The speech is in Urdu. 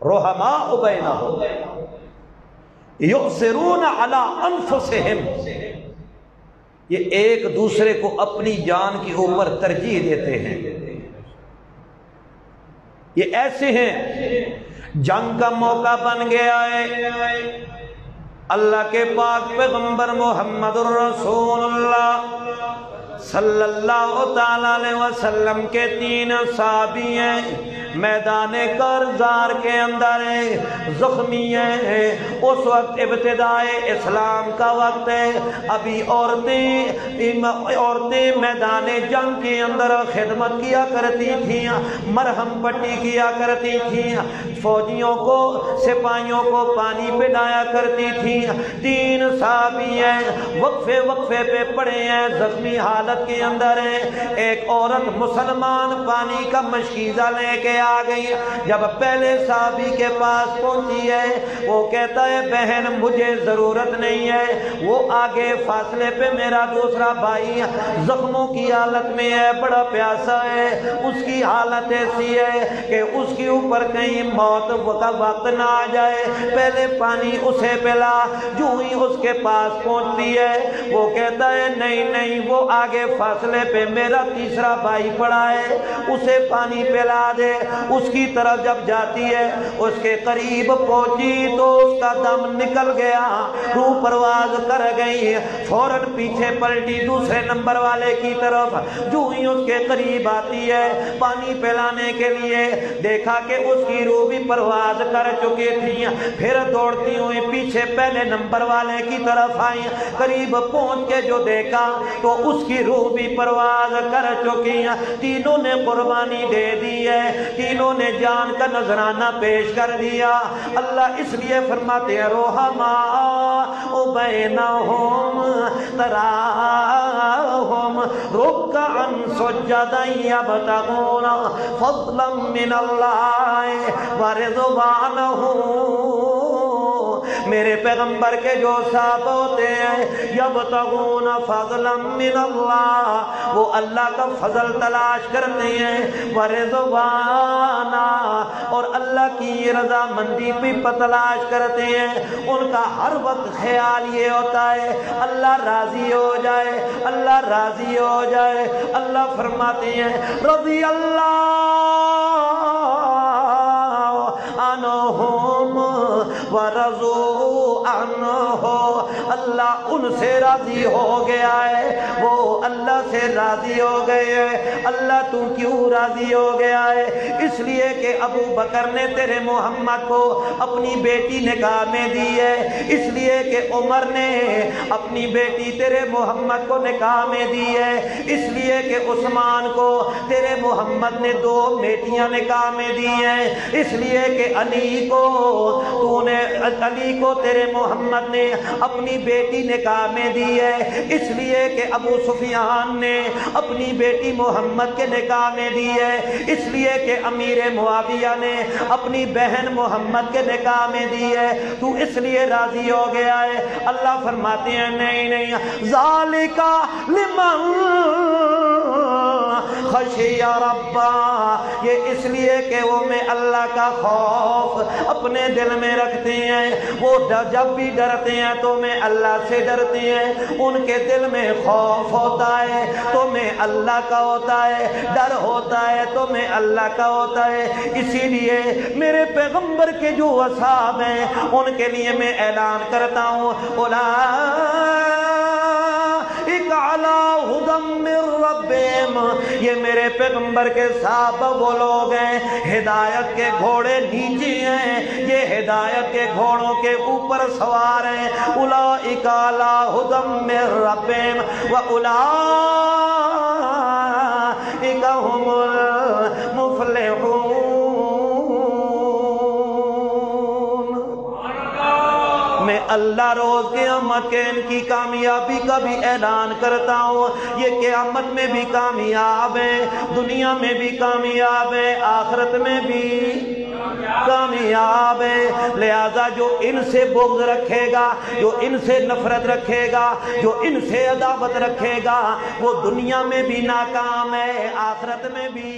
رحماء بینہم یؤثرون علی انفسہم، یہ ایک دوسرے کو اپنی جان کے اوپر ترجیح دیتے ہیں۔ یہ ایسے ہیں، جنگ کا موقع بن گیا ہے، اللہ کے پاک پیغمبر محمد الرسول اللہ صلی اللہ تعالیٰ علیہ وسلم کے 3 صحابی ہیں، میدان کرزار کے اندر زخمی ہیں۔ اس وقت ابتدائے اسلام کا وقت ہے، ابھی عورتیں میدان جنگ کے اندر خدمت کیا کرتی تھیں، مرہم پٹی کیا کرتی تھیں، فوجیوں کو سپاہیوں کو پانی پلایا کرتی تھیں۔ 3 صحابی ہیں، وقفے پہ پڑے ہیں، زخمی حالت کے اندر ہیں۔ ایک عورت مسلمان پانی کا مشکیزہ لے کے آ گئی، جب پہلے صحابی کے پاس پہنچی ہے، وہ کہتا ہے بہن مجھے ضرورت نہیں ہے۔ وہ آگے فاصلے پہ میرا دوسرا بھائی زخموں کی حالت میں ہے، بڑا پیاسا ہے، اس کی حالت ایسی ہے کہ اس کے اوپر کہیں موت کا وقت نہ آ جائے، پہلے پانی اسے پلا۔ جو ہی اس کے پاس پہنچتی ہے، وہ کہتا ہے نہیں، وہ آگے فاصلے پہ میرا تیسرا بھائی پڑا ہے، اسے پانی پلا دے۔ اس کی طرف جب جاتی ہے، اس کے قریب پہنچی تو اس کا دم نکل گیا، روح پرواز کر گئی، فوراً پیچھے پلٹی دوسرے نمبر والے کی طرف۔ جو ہی اس کے قریب آتی ہے پانی پلانے کے لیے، دیکھا کہ اس کی روح بھی پرواز کر چکی تھی، پھر دوڑتی ہوئی پیچھے پہلے نمبر والے کی طرف آئی۔ قریب پہنچ کے جو دیکھا تو اس کی روح بھی پرواز کر چکی ہیں۔ تینوں نے قربانی دے دی ہے، تینوں نے جان کا نذرانہ پیش کر دیا۔ اللہ اس لیے فرماتے ہیں رحماء بینہم تراہم رکعا سجدا یبتغون فضلا من اللہ ورضوانہ۔ میرے پیغمبر کے جو صحابہ ہوتے ہیں، یبتغون فضلا من اللہ، وہ اللہ کا فضل تلاش کرتے ہیں، ورضوانا، اور اللہ کی رضا مندی بھی تلاش کرتے ہیں۔ ان کا ہر وقت خیال یہ ہوتا ہے اللہ راضی ہو جائے، اللہ راضی ہو جائے۔ اللہ فرماتے ہیں رضی اللہ عنہم ورضوا عنہ، اللہ ان سے راضی ہو گیا ہے، وہ اللہ سے راضی ہو گئے ہیں۔ اللہ تو کیوں راضی ہو گیا ہے؟ اس لیے کہ ابو بکر نے تیرے محمد کو اپنی بیٹی نکاح میں دی ہے، اس لیے کہ عمر نے اپنی بیٹی تیرے محمد کو نکاح میں دی ہے، اس لیے کہ عثمان کو تیرے محمد نے 2 بیٹیاں نکاح میں دی ہیں، اس لیے کہ علی کو تیرے محمد نے اپنی بیٹی نکاح میں دی ہے، اس لیے کہ ابو سفیان نے اپنی بیٹی محمد کے نکاح میں دی ہے، اس لیے کہ امیر معاویہ نے اپنی بہن محمد کے نکاح میں دی ہے، تو اس لیے راضی ہو گیا ہے۔ اللہ فرماتے ہیں نہیں، ذالک لمن خشی ربا، یہ اس لیے کہ وہ میں اللہ کا خوف اپنے دل میں رکھتے ہیں، وہ جب بھی ڈرتے ہیں تو میں اللہ سے ڈرتے ہیں، ان کے دل میں خوف ہوتا ہے تو میں اللہ کا ہوتا ہے، ڈر ہوتا ہے تو میں اللہ کا ہوتا ہے۔ اسی لیے میرے پیغمبر کے جو اصحاب ہیں ان کے لیے میں اعلان کرتا ہوں یہ میرے پیغمبر کے صحابہ وہ لوگ ہیں، ہدایت کے گھوڑے نیچے ہیں، یہ ہدایت کے گھوڑوں کے اوپر سوار ہیں۔ اولئک علی ھدی من ربہم واولئک ھم المفلحون۔ میں اللہ روز قیامت کے ان کی کامیابی کا بھی اعلان کرتا ہوں، یہ قیامت میں بھی کامیاب ہیں، دنیا میں بھی کامیاب ہیں، آخرت میں بھی کامیاب ہے۔ لہذا جو ان سے بغض رکھے گا، جو ان سے نفرت رکھے گا، جو ان سے عداوت رکھے گا، وہ دنیا میں بھی ناکام ہے، آخرت میں بھی